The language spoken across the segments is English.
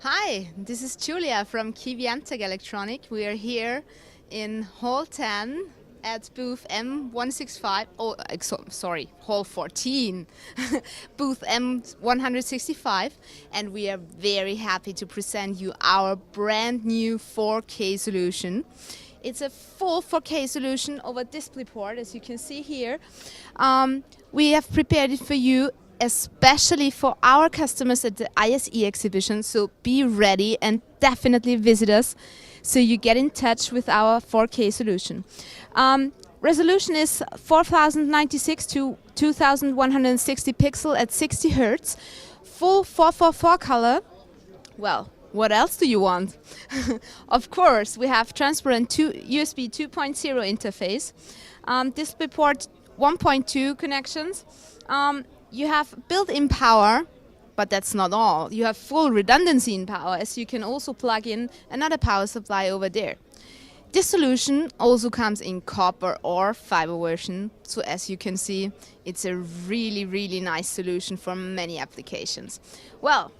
Hi, this is Julia from KVM-Tec Electronic. We are here in Hall 10 at booth M165. Sorry, Hall 14, booth M165, and we are very happy to present you our brand new 4K solution. It's a full 4K solution over DisplayPort, as you can see here. We have prepared it for you especially for our customers at the ISE exhibition, so be ready and definitely visit us so you get in touch with our 4K solution. Resolution is 4096 to 2160 pixel at 60 Hertz, full 444 color. Well, what else do you want? Of course, we have transparent USB 2.0 interface, DisplayPort 1.2 connections. You have built-in power, but that's not all. You have full redundancy in power, as you can also plug in another power supply over there. This solution also comes in copper or fiber version, so as you can see, it's a really nice solution for many applications. Well,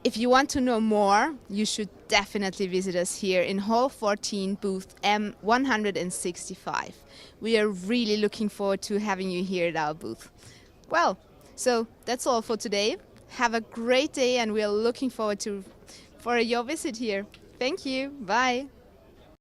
if you want to know more, you should definitely visit us here in Hall 14, booth M165. We are really looking forward to having you here at our booth. Well, so that's all for today. Have a great day, and we are looking forward for your visit here. Thank you. Bye.